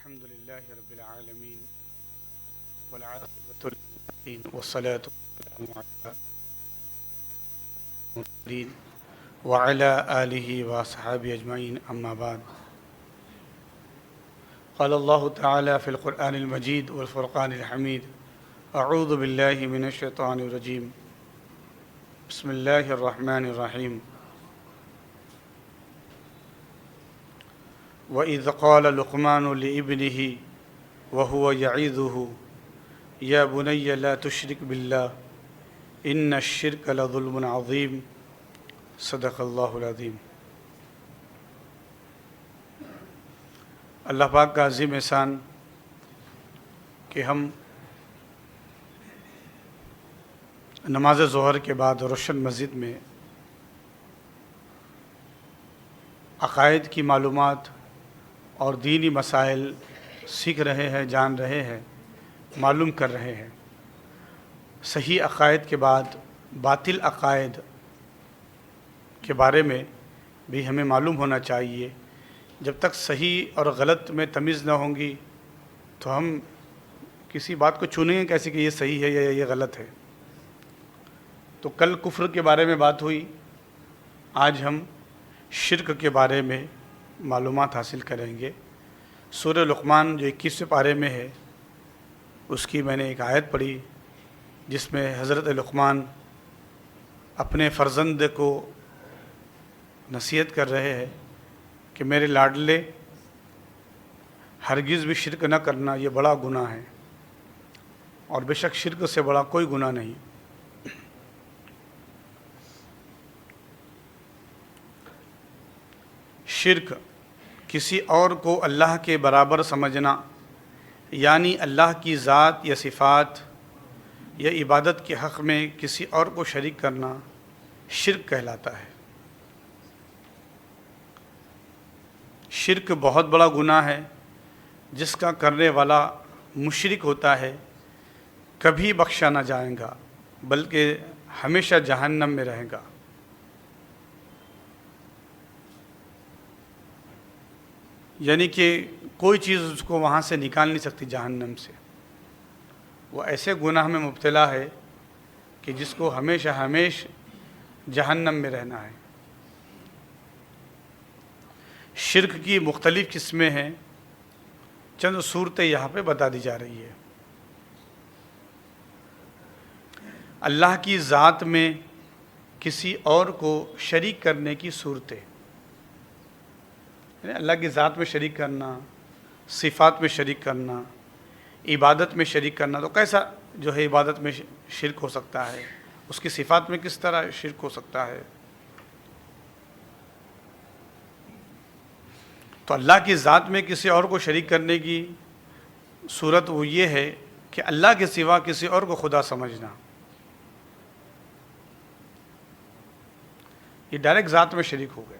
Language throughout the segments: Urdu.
الحمد لله رب العالمين والعاقبة للمتقين والصلاة والسلام على المرسلين وعلى آله وأصحابه أجمعين أما بعد. قال الله تعالى في القرآن المجيد والفرقان الحميد: أعوذ بالله من الشيطان الرجيم. بسم الله الرحمن الرحيم. وَإِذْ قَالَ لُقْمَانُ لِابْنِهِ وَهُوَ يَعِظُهُ يَا بُنَيَّ لَا تُشْرِكْ بِاللَّهِ إِنَّ الشِّرْكَ لَظُلْمٌ عَظِيمٌ. صدق اللہ العظیم. اللہ پاک کا عظیم احسان کہ ہم نماز ظہر کے بعد روشن مسجد میں عقائد کی معلومات اور دینی مسائل سیکھ رہے ہیں، جان رہے ہیں، معلوم کر رہے ہیں. صحیح عقائد کے بعد باطل عقائد کے بارے میں بھی ہمیں معلوم ہونا چاہیے. جب تک صحیح اور غلط میں تمیز نہ ہوں گی تو ہم کسی بات کو چنیں گے کیسے کہ یہ صحیح ہے یا یہ غلط ہے. تو کل کفر کے بارے میں بات ہوئی، آج ہم شرک کے بارے میں معلومات حاصل کریں گے. سورہ لقمان جو 21ویں پارے میں ہے، اس کی میں نے ایک آیت پڑھی جس میں حضرت لقمان اپنے فرزند کو نصیحت کر رہے ہیں کہ میرے لاڈلے، ہرگز بھی شرک نہ کرنا، یہ بڑا گناہ ہے، اور بے شک شرک سے بڑا کوئی گناہ نہیں. شرک کسی اور کو اللہ کے برابر سمجھنا، یعنی اللہ کی ذات یا صفات یا عبادت کے حق میں کسی اور کو شریک کرنا شرک کہلاتا ہے. شرک بہت بڑا گناہ ہے، جس کا کرنے والا مشرک ہوتا ہے کبھی بخشا نہ جائے گا، بلکہ ہمیشہ جہنم میں رہے گا. یعنی کہ کوئی چیز اس کو وہاں سے نکال نہیں سکتی جہنم سے. وہ ایسے گناہ میں مبتلا ہے کہ جس کو ہمیشہ جہنم میں رہنا ہے. شرک کی مختلف قسمیں ہیں، چند صورتیں یہاں پہ بتا دی جا رہی ہے. اللہ کی ذات میں کسی اور کو شریک کرنے کی صورتیں، اللہ کی ذات میں شریک کرنا، صفات میں شریک کرنا، عبادت میں شریک کرنا. تو کیسا جو ہے عبادت میں شرک ہو سکتا ہے، اس کی صفات میں کس طرح شرک ہو سکتا ہے. تو اللہ کی ذات میں کسی اور کو شریک کرنے کی صورت وہ یہ ہے کہ اللہ کے سوا کسی اور کو خدا سمجھنا. یہ ڈائریکٹ ذات میں شریک ہو گیا.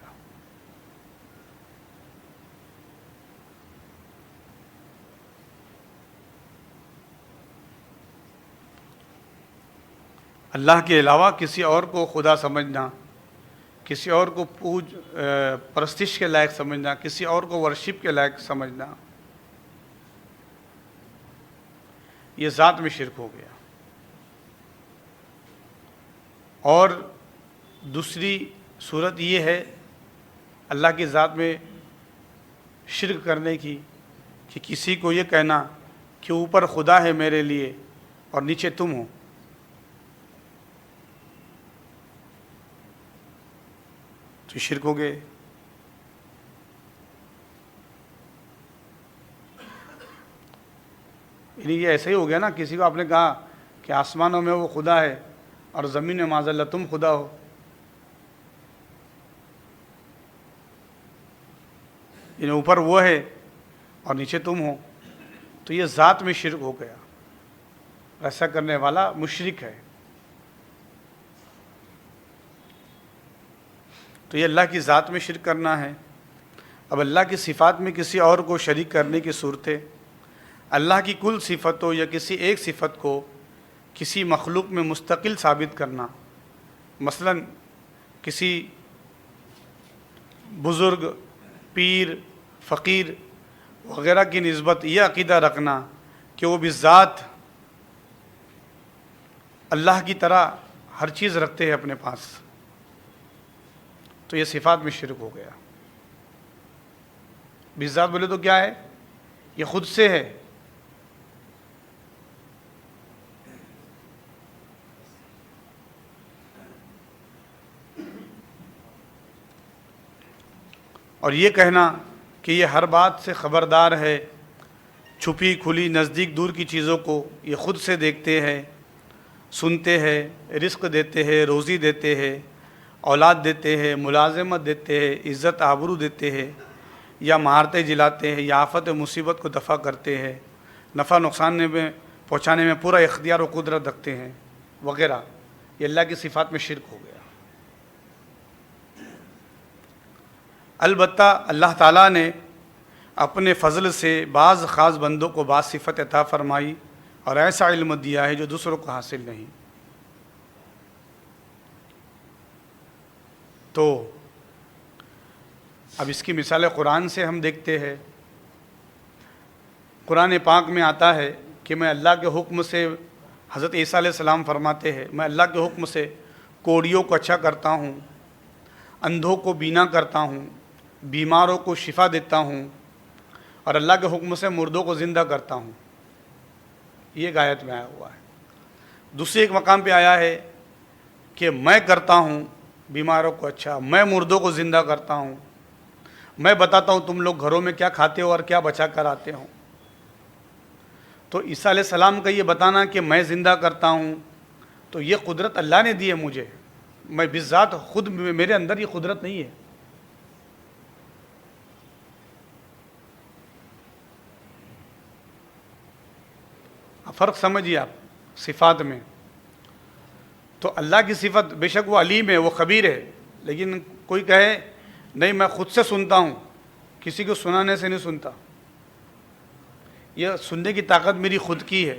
اللہ کے علاوہ کسی اور کو خدا سمجھنا، کسی اور کو پرستش کے لائق سمجھنا، کسی اور کو ورشپ کے لائق سمجھنا، یہ ذات میں شرک ہو گیا. اور دوسری صورت یہ ہے اللہ کی ذات میں شرک کرنے کی کہ کسی کو یہ کہنا کہ اوپر خدا ہے میرے لیے اور نیچے تم ہو. تو شرک ہو گئے. یعنی یہ ایسے ہی ہو گیا نا، کسی کو آپ نے کہا کہ آسمانوں میں وہ خدا ہے اور زمین میں معاذ اللہ تم خدا ہو. یعنی اوپر وہ ہے اور نیچے تم ہو، تو یہ ذات میں شرک ہو گیا. ایسا کرنے والا مشرک ہے. تو یہ اللہ کی ذات میں شرک کرنا ہے. اب اللہ کی صفات میں کسی اور کو شریک کرنے کی صورتیں، اللہ کی کل صفتوں یا کسی ایک صفت کو کسی مخلوق میں مستقل ثابت کرنا. مثلا کسی بزرگ، پیر، فقیر وغیرہ کی نسبت یہ عقیدہ رکھنا کہ وہ بذات اللہ کی طرح ہر چیز رکھتے ہیں اپنے پاس، تو یہ صفات میں شرک ہو گیا۔ بذات بولے تو کیا ہے؟ یہ خود سے ہے، اور یہ کہنا کہ یہ ہر بات سے خبردار ہے، چھپی کھلی نزدیک دور کی چیزوں کو یہ خود سے دیکھتے ہیں، سنتے ہیں، رزق دیتے ہیں، روزی دیتے ہیں، اولاد دیتے ہیں، ملازمت دیتے ہیں، عزت آبرو دیتے ہیں، یا مہارتیں جلاتے ہیں، یا آفت مصیبت کو دفع کرتے ہیں، نفع نقصان میں پہنچانے میں پورا اختیار و قدرت رکھتے ہیں وغیرہ، یہ اللہ کی صفات میں شرک ہو گیا۔ البتہ اللہ تعالیٰ نے اپنے فضل سے بعض خاص بندوں کو بعض صفت عطا فرمائی اور ایسا علم دیا ہے جو دوسروں کو حاصل نہیں۔ تو اب اس کی مثال قرآن سے ہم دیکھتے ہیں۔ قرآن پاک میں آتا ہے کہ میں اللہ کے حکم سے، حضرت عیسیٰ علیہ السلام فرماتے ہیں، میں اللہ کے حکم سے کوڑیوں کو اچھا کرتا ہوں، اندھوں کو بینا کرتا ہوں، بیماروں کو شفا دیتا ہوں، اور اللہ کے حکم سے مردوں کو زندہ کرتا ہوں۔ یہ ایک آیت میں آیا ہوا ہے۔ دوسرے ایک مقام پہ آیا ہے کہ میں کرتا ہوں بیماروں کو اچھا، میں مردوں کو زندہ کرتا ہوں، میں بتاتا ہوں تم لوگ گھروں میں کیا کھاتے ہو اور کیا بچا کر آتے ہو۔ تو عیسیٰ علیہ السلام کا یہ بتانا کہ میں زندہ کرتا ہوں، تو یہ قدرت اللہ نے دی ہے مجھے، میں بذات خود میرے اندر یہ قدرت نہیں ہے۔ فرق سمجھیے آپ صفات میں۔ تو اللہ کی صفت بے شک وہ علیم ہے، وہ خبیر ہے، لیکن کوئی کہے نہیں میں خود سے سنتا ہوں، کسی کو سنانے سے نہیں سنتا، یہ سننے کی طاقت میری خود کی ہے،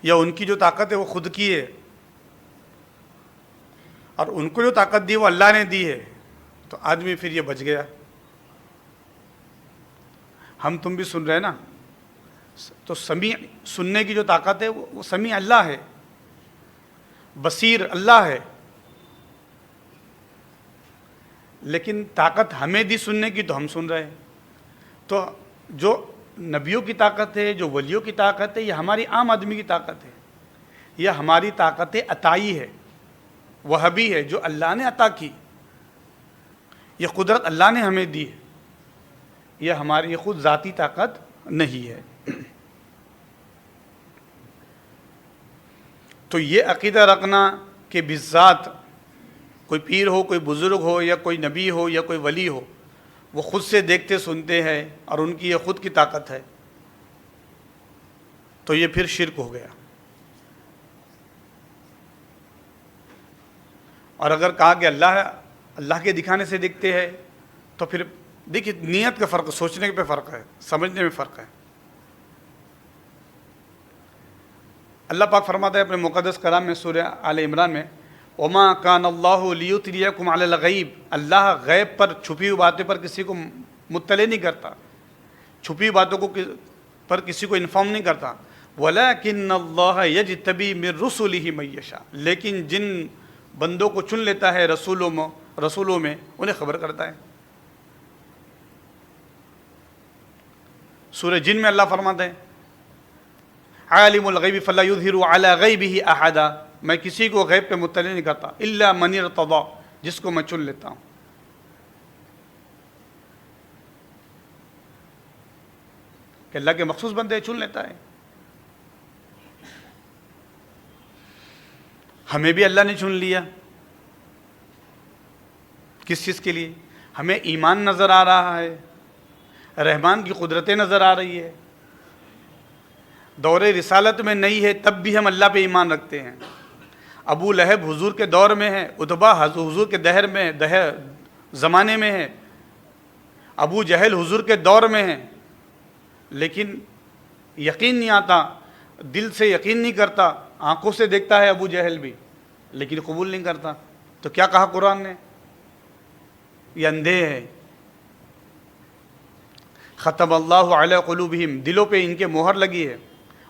یا ان کی جو طاقت ہے وہ خود کی ہے، اور ان کو جو طاقت دی وہ اللہ نے دی ہے، تو آدمی پھر یہ بچ گیا۔ ہم تم بھی سن رہے ہیں نا، تو سمیع، سننے کی جو طاقت ہے وہ سمیع اللہ ہے، بصیر اللہ ہے، لیکن طاقت ہمیں دی سننے کی تو ہم سن رہے ہیں۔ تو جو نبیوں کی طاقت ہے، جو ولیوں کی طاقت ہے، یہ ہماری عام آدمی کی طاقت ہے، یہ ہماری طاقت عطائی ہے، وہبی ہے، جو اللہ نے عطا کی، یہ قدرت اللہ نے ہمیں دی ہے، یہ ہماری خود ذاتی طاقت نہیں ہے۔ تو یہ عقیدہ رکھنا کہ بالذات کوئی پیر ہو، کوئی بزرگ ہو، یا کوئی نبی ہو، یا کوئی ولی ہو، وہ خود سے دیکھتے سنتے ہیں اور ان کی یہ خود کی طاقت ہے، تو یہ پھر شرک ہو گیا۔ اور اگر کہا کہ اللہ کے دکھانے سے دیکھتے ہیں، تو پھر دیکھیے نیت کا فرق، سوچنے پہ فرق ہے، سمجھنے میں فرق ہے۔ اللہ پاک فرماتا ہے اپنے مقدس کلام میں سورہ آل عمران میں، وَمَا كَانَ اللَّهُ لِيُطْلِعَكُمْ عَلَى الْغَيْبِ، اللہ غیب پر، چھپی ہوئی باتوں پر کسی کو مطلع نہیں کرتا، چھپی ہوئی باتوں پر کسی کو انفارم نہیں کرتا۔ وَلَكِنَّ اللَّهَ يَجْتَبِي مِن رُسُلِهِ مَن يَشَاءُ، لیکن جن بندوں کو چن لیتا ہے رسولوں میں انہیں خبر کرتا ہے۔ سورہ جن میں اللہ فرماتے ہیں عالم الغیب فلا یظہر علی غیبہ احدا، میں کسی کو غیب پہ مطلع نہیں کرتا الا من ارتضی، جس کو میں چن لیتا ہوں۔ کہ اللہ کے مخصوص بندے چن لیتا ہے۔ ہمیں بھی اللہ نے چن لیا، کس چیز کے لیے؟ ہمیں ایمان نظر آ رہا ہے، رحمان کی قدرتیں نظر آ رہی ہے، دور رسالت میں نہیں ہے تب بھی ہم اللہ پہ ایمان رکھتے ہیں۔ ابو لہب حضور کے دور میں ہے، اتبا حضور کے زمانے میں ہے، ابو جہل حضور کے دور میں ہے، لیکن یقین نہیں آتا، دل سے یقین نہیں کرتا، آنکھوں سے دیکھتا ہے ابو جہل بھی لیکن قبول نہیں کرتا۔ تو کیا کہا قرآن نے؟ یہ اندھے ہیں، ختم اللہ علی قلوبہم، دلوں پہ ان کے مہر لگی ہے،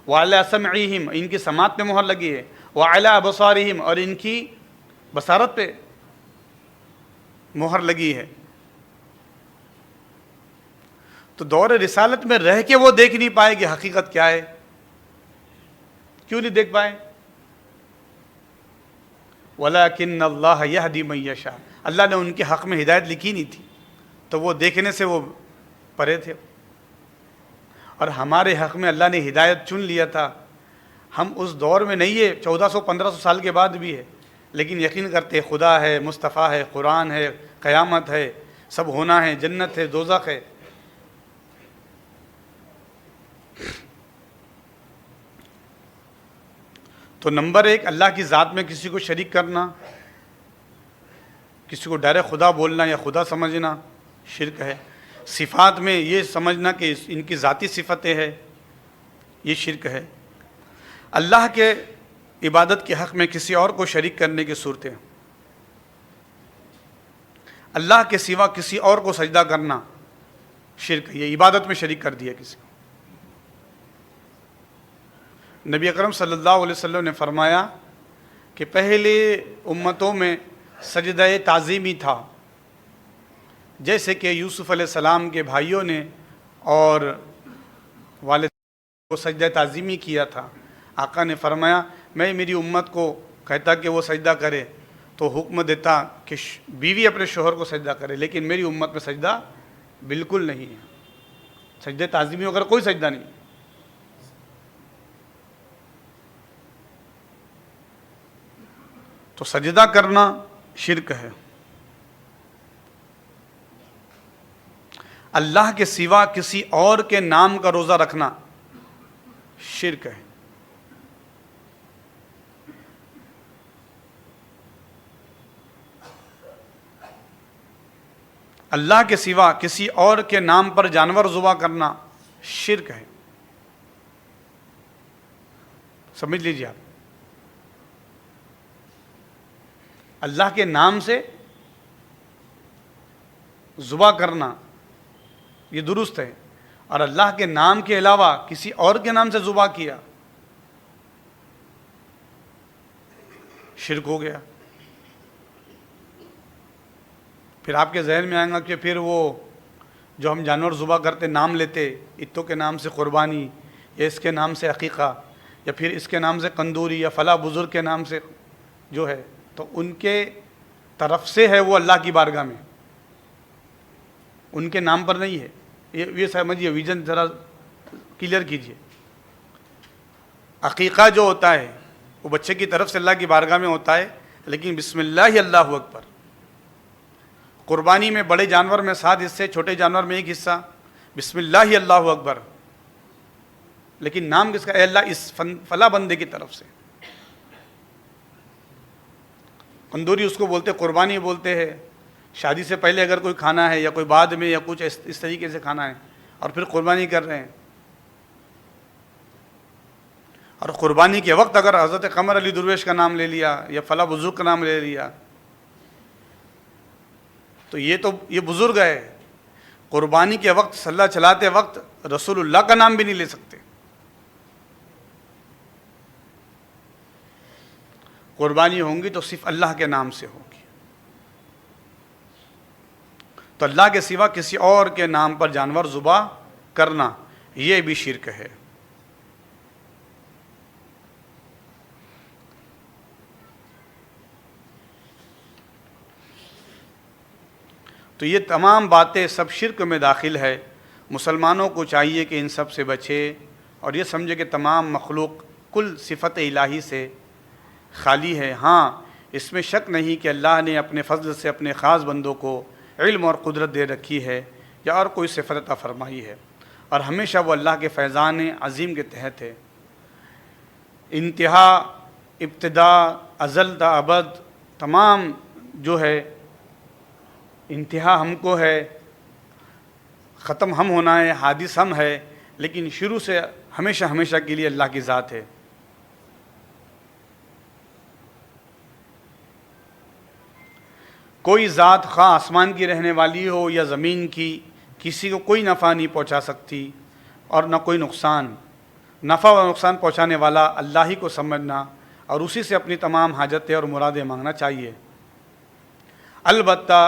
وعلی سمعہم، ان کی سماعت پہ مہر لگی ہے، وعلی ابصارہم، اور ان کی بصارت پہ مہر لگی ہے۔ تو دور رسالت میں رہ کے وہ دیکھ نہیں پائے کہ حقیقت کیا ہے۔ کیوں نہیں دیکھ پائے؟ وَلَكِنَّ اللَّهَ يَهْدِي مَن يَشَاءُ، اللہ نے ان کے حق میں ہدایت لکھی نہیں تھی، تو وہ دیکھنے سے وہ پرے تھے۔ اور ہمارے حق میں اللہ نے ہدایت چن لیا تھا۔ ہم اس دور میں نہیں ہے، 1400-1500 سال کے بعد بھی ہے، لیکن یقین کرتے خدا ہے، مصطفیٰ ہے، قرآن ہے، قیامت ہے، سب ہونا ہے، جنت ہے، دوزخ ہے۔ تو نمبر 1، اللہ کی ذات میں کسی کو شریک کرنا، کسی کو ڈائریکٹ خدا بولنا یا خدا سمجھنا شرک ہے۔ صفات میں یہ سمجھنا کہ ان کی ذاتی صفتیں ہیں، یہ شرک ہے۔ اللہ کے عبادت کے حق میں کسی اور کو شریک کرنے کی صورتیں، اللہ کے سوا کسی اور کو سجدہ کرنا شرک ہے، یہ عبادت میں شریک کر دیا کسی کو۔ نبی اکرم صلی اللہ علیہ وسلم نے فرمایا کہ پہلے امتوں میں سجدہ تعظیمی تھا، جیسے کہ یوسف علیہ السلام کے بھائیوں نے اور والد کو سجدہ تعظیمی کیا تھا۔ آقا نے فرمایا میں میری امت کو کہتا کہ وہ سجدہ کرے تو حکم دیتا کہ بیوی اپنے شوہر کو سجدہ کرے، لیکن میری امت میں سجدہ بالکل نہیں ہے، سجدہ تعظیمی وغیرہ کوئی سجدہ نہیں۔ تو سجدہ کرنا شرک ہے۔ اللہ کے سوا کسی اور کے نام کا روزہ رکھنا شرک ہے۔ اللہ کے سوا کسی اور کے نام پر جانور ذبح کرنا شرک ہے۔ سمجھ لیجیے آپ، اللہ کے نام سے ذبح کرنا یہ درست ہے، اور اللہ کے نام کے علاوہ کسی اور کے نام سے ذبح کیا شرک ہو گیا۔ پھر آپ کے ذہن میں آئے گا کہ پھر وہ جو ہم جانور ذبح کرتے نام لیتے، اتوں کے نام سے قربانی، یا اس کے نام سے عقیقہ، یا پھر اس کے نام سے قندوری، یا فلاں بزرگ کے نام سے جو ہے، تو ان کے طرف سے ہے وہ اللہ کی بارگاہ میں، ان کے نام پر نہیں ہے۔ یہ سمجھیے، ویژن ذرا کلیئر کیجیے۔ عقیقہ جو ہوتا ہے وہ بچے کی طرف سے اللہ کی بارگاہ میں ہوتا ہے، لیکن بسم اللہ اللہ اکبر۔ قربانی میں بڑے جانور میں 7 حصے، چھوٹے جانور میں 1 حصہ، بسم اللہ اللہ اکبر، لیکن نام کس کا؟ اے اللہ اس فلاں بندے کی طرف سے۔ قندوری اس کو بولتے، قربانی بولتے ہیں۔ شادی سے پہلے اگر کوئی کھانا ہے یا کوئی بعد میں یا کچھ اس طریقے سے کھانا ہے اور پھر قربانی کر رہے ہیں، اور قربانی کے وقت اگر حضرت قمر علی درویش کا نام لے لیا یا فلاں بزرگ کا نام لے لیا تو یہ بزرگ ہے۔ قربانی کے وقت سلہ چلاتے وقت رسول اللہ کا نام بھی نہیں لے سکتے۔ قربانی ہوں گی تو صرف اللہ کے نام سے ہوگی۔ تو اللہ کے سوا کسی اور کے نام پر جانور ذبح کرنا یہ بھی شرک ہے۔ تو یہ تمام باتیں سب شرک میں داخل ہے۔ مسلمانوں کو چاہیے کہ ان سب سے بچے اور یہ سمجھے کہ تمام مخلوق کل صفت الہی سے خالی ہے۔ ہاں، اس میں شک نہیں کہ اللہ نے اپنے فضل سے اپنے خاص بندوں کو علم اور قدرت دے رکھی ہے یا اور کوئی صفت عطا فرمائی ہے، اور ہمیشہ وہ اللہ کے فیضان عظیم کے تحت ہے۔ انتہا، ابتدا، ازل تا ابد، تمام جو ہے انتہا ہم کو ہے، ختم ہم ہونا ہے، حادث ہم ہے، لیکن شروع سے ہمیشہ ہمیشہ کے لیے اللہ کی ذات ہے۔ کوئی ذات خواہ آسمان کی رہنے والی ہو یا زمین کی کسی کو کوئی نفع نہیں پہنچا سکتی اور نہ کوئی نقصان. نفع و نقصان پہنچانے والا اللہ ہی کو سمجھنا اور اسی سے اپنی تمام حاجتیں اور مرادیں مانگنا چاہیے. البتہ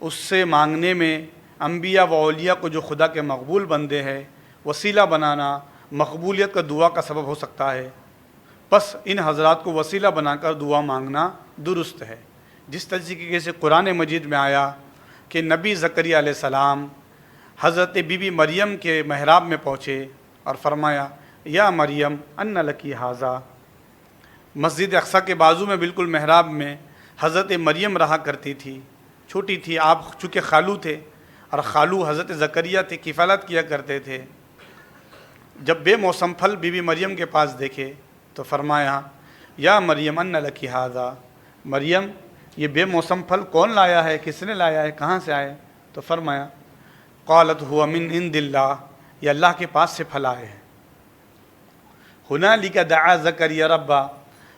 اس سے مانگنے میں انبیاء و اولیاء کو جو خدا کے مقبول بندے ہیں وسیلہ بنانا مقبولیت کا دعا کا سبب ہو سکتا ہے. بس ان حضرات کو وسیلہ بنا کر دعا مانگنا درست ہے. جس طریقے سے قرآن مجید میں آیا کہ نبی زکریہ علیہ السلام حضرت بی بی مریم کے محراب میں پہنچے اور فرمایا یا مریم ان لکی ھذا. مسجد اقصیٰ کے بازو میں بالکل محراب میں حضرت مریم رہا کرتی تھی. چھوٹی تھی آپ چونکہ خالو تھے اور خالو حضرت زکریہ تھے, کفالت کیا کرتے تھے. جب بے موسم پھل بی بی مریم کے پاس دیکھے تو فرمایا یا مریم ان لکی ھذا. مریم یہ بے موسم پھل کون لایا ہے, کس نے لایا ہے, کہاں سے آئے؟ تو فرمایا قالت هو من عند اللہ, یہ اللہ کے پاس سے پھل آئے ہیں. ہنالک دعا زکریا ربا,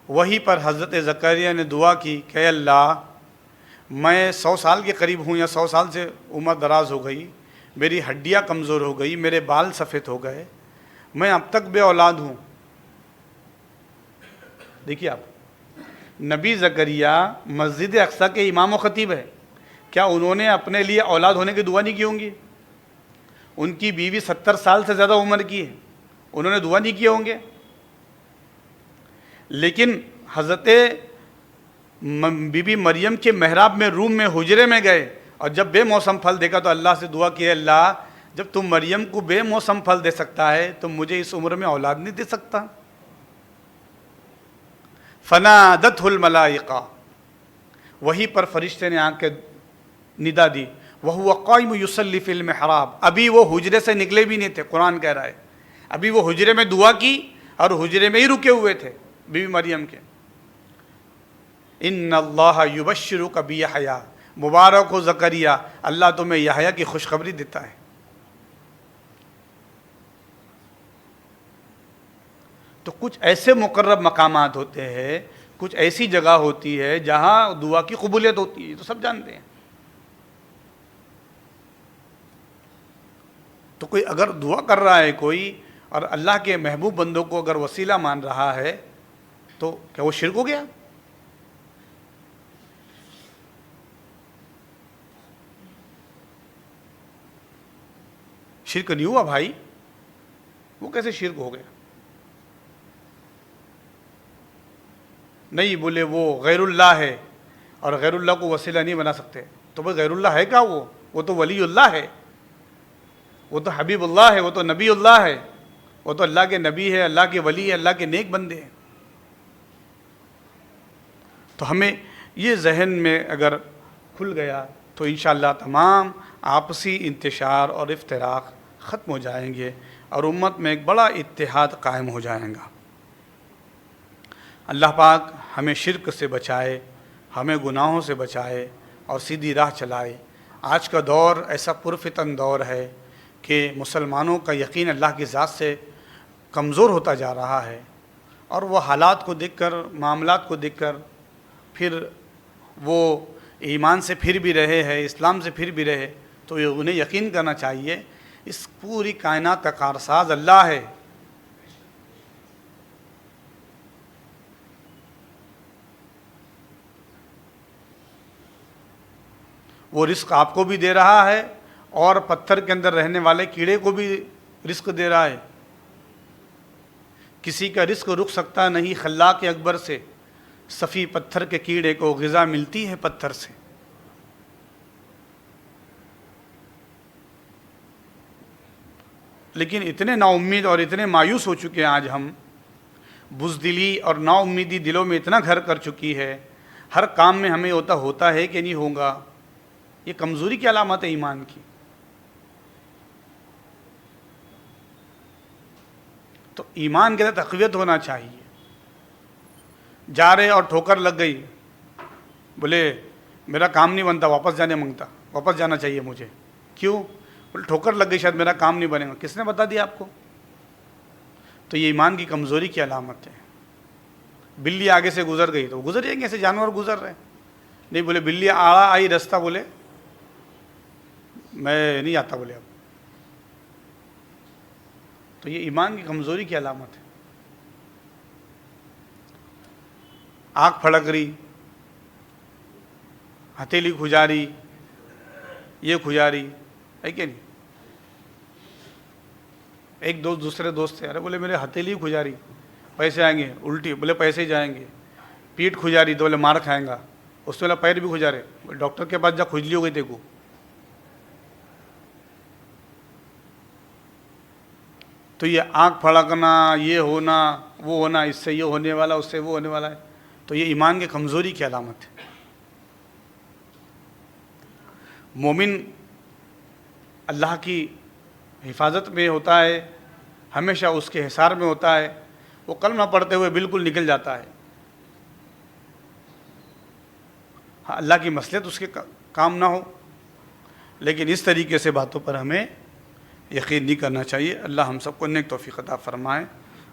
وہیں پر حضرت زکریا نے دعا کی کہ اللہ میں 100 سال کے قریب ہوں یا 100 سال سے عمر دراز ہو گئی, میری ہڈیاں کمزور ہو گئی, میرے بال سفید ہو گئے, میں اب تک بے اولاد ہوں. دیکھیے آپ, نبی زکریہ مسجد اقصیٰ کے امام و خطیب ہے, کیا انہوں نے اپنے لیے اولاد ہونے کی دعا نہیں کی ہوں گی؟ ان کی بیوی 70 سال سے زیادہ عمر کی ہے, انہوں نے دعا نہیں کیے ہوں گے؟ لیکن حضرت بی بی مریم کے محراب میں روم میں حجرے میں گئے اور جب بے موسم پھل دیکھا تو اللہ سے دعا کی اللہ جب تم مریم کو بے موسم پھل دے سکتا ہے تو مجھے اس عمر میں اولاد نہیں دے سکتا. فنادتہ الملائکہ, وہیں پر فرشتے نے آ کے ندا دی. وہو قائم یصلی فی المحراب, ابھی وہ حجرے سے نکلے بھی نہیں تھے. قرآن کہہ رہا ہے ابھی وہ حجرے میں دعا کی اور حجرے میں ہی رکے ہوئے تھے بی بی مریم کے. ان اللہ یبشرک بیحییٰ, مبارک ہو زکریہ, اللہ تمہیں یحییٰ کی خوشخبری دیتا ہے. تو کچھ ایسے مقرب مقامات ہوتے ہیں, کچھ ایسی جگہ ہوتی ہے جہاں دعا کی قبولیت ہوتی ہے, تو سب جانتے ہیں. تو کوئی اگر دعا کر رہا ہے کوئی اور اللہ کے محبوب بندوں کو اگر وسیلہ مان رہا ہے تو کیا وہ شرک ہو گیا؟ شرک نہیں ہوا بھائی, وہ کیسے شرک ہو گیا؟ نہیں بولے وہ غیر اللہ ہے اور غیر اللہ کو وسیلہ نہیں بنا سکتے, تو بھائی غیر اللہ ہے کیا؟ وہ تو ولی اللہ ہے, وہ تو حبیب اللہ ہے, وہ تو نبی اللہ ہے, وہ تو اللہ کے نبی ہے, اللہ کے ولی ہے, اللہ کے نیک بندے ہیں. تو ہمیں یہ ذہن میں اگر کھل گیا تو انشاءاللہ تمام آپسی انتشار اور افتراق ختم ہو جائیں گے اور امت میں ایک بڑا اتحاد قائم ہو جائے گا. اللہ پاک ہمیں شرک سے بچائے, ہمیں گناہوں سے بچائے اور سیدھی راہ چلائے. آج کا دور ایسا پرفتن دور ہے کہ مسلمانوں کا یقین اللہ کی ذات سے کمزور ہوتا جا رہا ہے, اور وہ حالات کو دیکھ کر, معاملات کو دیکھ کر پھر وہ ایمان سے پھر بھی رہے ہیں, اسلام سے پھر بھی رہے, تو انہیں یقین کرنا چاہیے اس پوری کائنات کا کارساز اللہ ہے. وہ رزق آپ کو بھی دے رہا ہے اور پتھر کے اندر رہنے والے کیڑے کو بھی رزق دے رہا ہے. کسی کا رزق رک سکتا نہیں خلاق اکبر سے, صفی پتھر کے کیڑے کو غذا ملتی ہے پتھر سے. لیکن اتنے نا امید اور اتنے مایوس ہو چکے ہیں آج ہم, بزدلی اور نا امیدی دلوں میں اتنا گھر کر چکی ہے, ہر کام میں ہمیں ہوتا ہے کہ نہیں ہوگا. یہ کمزوری کی علامت ہے ایمان کی. تو ایمان کے ساتھ تقویت ہونا چاہیے. جا رہے اور ٹھوکر لگ گئی, بولے میرا کام نہیں بنتا, واپس جانے مانگتا, واپس جانا چاہیے مجھے. کیوں؟ بولے ٹھوکر لگ گئی, شاید میرا کام نہیں بنے گا. کس نے بتا دیا آپ کو؟ تو یہ ایمان کی کمزوری کی علامت ہے. بلی آگے سے گزر گئی تو گزر جائیں گے, ایسے جانور گزر رہے. نہیں بولے بلی آئی رستہ, بولے میں نہیں آتا, بولے اب تو یہ ایمان کی کمزوری کی علامت ہے۔ آنکھ پھڑک رہی، ہتھیلی کھجا رہی، یہ کھجا رہی ہے کہ نہیں؟ ایک دوست دوسرے دوست سے، ارے بولے میرے ہتھیلی کھجا رہی، پیسے آئیں گے، الٹی بولے پیسے جائیں گے، پیٹ کھجا رہی تو بولے مار کھائیں گا، اس سے بولا پیر بھی کھجا رہے، ڈاکٹر کے پاس جا، کھجلی ہو گئی تیرے کو۔ تو یہ آنکھ پھڑکنا، یہ ہونا، وہ ہونا، اس سے یہ ہونے والا، اس سے وہ ہونے والا ہے، تو یہ ایمان کی کمزوری کی علامت ہے۔ مومن اللہ کی حفاظت میں ہوتا ہے، ہمیشہ اس کے حصار میں ہوتا ہے، وہ کلمہ پڑھتے ہوئے بالکل نکل جاتا ہے۔ ہاں، اللہ کی مصلحت اس کے کام نہ ہو، لیکن اس طریقے سے باتوں پر ہمیں یقین نہیں کرنا چاہیے۔ اللہ ہم سب کو نیک توفیق عطا فرمائے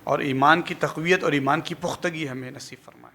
اور ایمان کی تقویت اور ایمان کی پختگی ہمیں نصیب فرمائے۔